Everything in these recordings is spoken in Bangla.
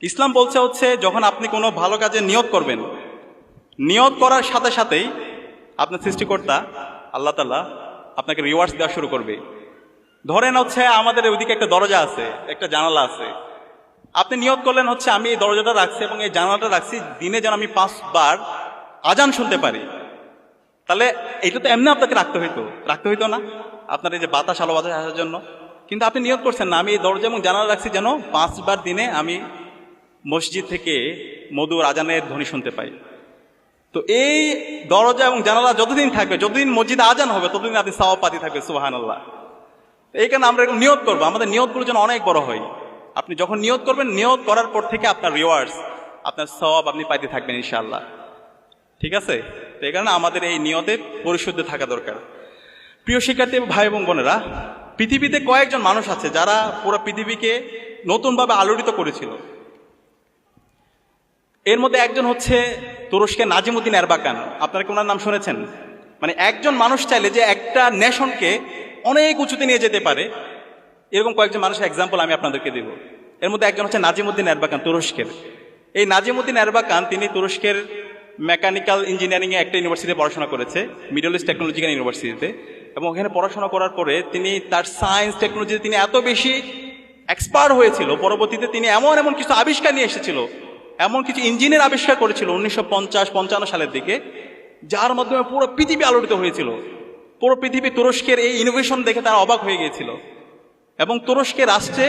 ইসলাম বলছে হচ্ছে যখন আপনি কোনো ভালো কাজে নিয়ত করবেন, নিয়ত করার সাথে সাথেই আপনার সৃষ্টিকর্তা আল্লাহ তাআলা আপনাকে রিওয়ার্ডস দেওয়া শুরু করবে। ধরেন হচ্ছে আমাদের ওইদিকে একটা দরজা আছে, একটা জানালা আছে। আপনি নিয়ত করলেন হচ্ছে আমি এই দরজাটা রাখছি এবং এই জানালাটা রাখছি দিনে যেন আমি 5 বার আজান শুনতে পারি। তাহলে এটা তো এমনি আপনাকে রাখতে হইতো না, আপনার এই যে বাতাস আলো বাতাস আসার জন্য। কিন্তু আপনি নিয়ত করছেন না আমি এই দরজা এবং জানালা রাখছি যেন 5 বার দিনে আমি মসজিদ থেকে মধুর আজানের ধ্বনি শুনতে পাই। তো এই দরজা এবং জানালা যতদিন থাকবে, যতদিন মসজিদে আজান হবে, ততদিন আপনি সওয়াব পাতি থাকবে। সুবহানাল্লাহ। এই কারণে আমরা এরকম নিয়ত করবো, আমাদের নিয়তগুলো যেন অনেক বড় হয়। আপনি যখন নিয়ত করবেন, নিয়ত করার পর থেকে আপনার রিওয়ার্ডস, আপনার সওয়াব আপনি পাইতে থাকবেন ইনশাআল্লাহ। ঠিক আছে? তো এই কারণে আমাদের এই নিয়তে পরিশুদ্ধ থাকা দরকার। প্রিয় শিক্ষার্থী ভাই এবং বোনেরা, পৃথিবীতে কয়েকজন মানুষ আছে যারা পুরো পৃথিবীকে নতুনভাবে আলোড়িত করেছিল। এর মধ্যে একজন হচ্ছে তুরস্কের নাজিমুদ্দিন এরবাকান। আপনারা কি ওনার নাম শুনেছেন? মানে একজন মানুষ চাইলে যে একটা নেশনকে অনেক উঁচুতে নিয়ে যেতে পারে, এরকম কয়েকজন মানুষের এক্সাম্পল আমি আপনাদেরকে দেব। এর মধ্যে একজন হচ্ছে নাজিমুদ্দিন এরবাকান, তুরস্কের। এই নাজিমুদ্দিন এরবাকান তিনি তুরস্কের মেকানিক্যাল ইঞ্জিনিয়ারিংয়ে একটা ইউনিভার্সিটিতে পড়াশোনা করেছে, মিডল ইস্ট টেকনোলজিক্যাল ইউনিভার্সিটিতে। এবং ওখানে পড়াশোনা করার পরে তিনি তার সায়েন্স টেকনোলজিতে তিনি এত বেশি এক্সপার্ট হয়েছিল, পরবর্তীতে তিনি এমন কিছু আবিষ্কার নিয়ে এসেছিল, এমন কিছু ইঞ্জিনের আবিষ্কার করেছিল 1950-55 সালের দিকে, যার মাধ্যমে পুরো পৃথিবী আলোড়িত হয়েছিল। পুরো পৃথিবী তুরস্কের এই ইনোভেশন দেখে তারা অবাক হয়ে গিয়েছিল। এবং তুরস্কের রাষ্ট্রে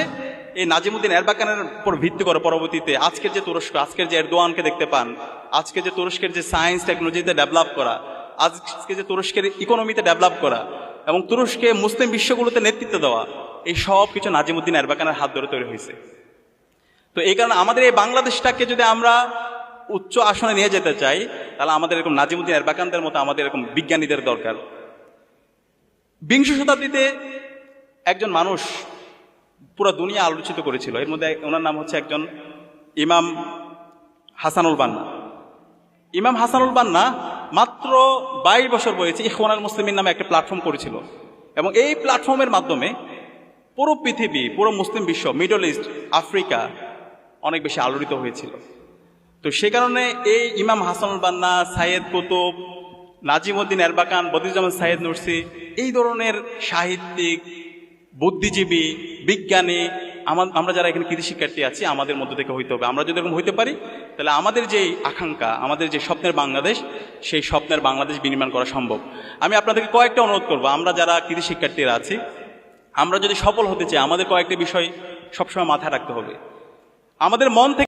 এই নাজিমুদ্দিন এরবাকানের উপর ভিত্তি করে পরবর্তীতে আজকের যে তুরস্ক, আজকের যে এরদোয়ানকে দেখতে পান, আজকে যে তুরস্কের যে সায়েন্স টেকনোলজিতে ডেভেলপ করা, আজকে যে তুরস্কের ইকোনমিতে ডেভেলপ করা এবং তুরস্কে মুসলিম বিশ্বগুলোতে নেতৃত্ব দেওয়া, এই সব কিছু নাজিমুদ্দিন এরবাকানের হাত ধরে তৈরি হয়েছে। তো এই কারণে আমাদের এই বাংলাদেশটাকে যদি আমরা উচ্চ আসনে নিয়ে যেতে চাই, তাহলে আমাদের এরকম নাজিমুদ্দিন এরবাকানদের মতো আমাদের এরকম বিজ্ঞানীদের দরকার। বিংশ শতাব্দীতে একজন মানুষ পুরো দুনিয়া আলোচিত করেছিল। এর মধ্যে ওনার নাম হচ্ছে একজন ইমাম হাসানুল বান্না। ইমাম হাসানুল বান্না মাত্র 22 বছর বয়সে ইখওয়ানুল মুসলিমিন নামে একটা প্ল্যাটফর্ম করেছিল। এবং এই প্ল্যাটফর্মের মাধ্যমে পুরো পৃথিবী, পুরো মুসলিম বিশ্ব, মিডল ইস্ট, আফ্রিকা অনেক বেশি আলোড়িত হয়েছিল। তো সে কারণে এই ইমাম হাসানুল বান্না, সাইয়েদ কুতুব, নাজিমুদ্দিন এরবাকান, বদিউজ্জামান সাইয়েদ নুরসি, এই ধরনের সাহিত্যিক, বুদ্ধিজীবী, বিজ্ঞানী, আমরা যারা এখানে কৃতি শিক্ষার্থী আছি, আমাদের মধ্য থেকে হইতে হবে। আমরা যদি এরকম হইতে পারি, তাহলে আমাদের যে আকাঙ্ক্ষা, আমাদের যে স্বপ্নের বাংলাদেশ, সেই স্বপ্নের বাংলাদেশ বিনির্মাণ করা সম্ভব। আমি আপনাদেরকে কয়েকটা অনুরোধ করবো, আমরা যারা কৃতি শিক্ষার্থীরা আছি, আমরা যদি সফল হতে চাই, আমাদের কয়েকটা বিষয় সবসময় মাথায় রাখতে হবে। আমাদের মন থেকে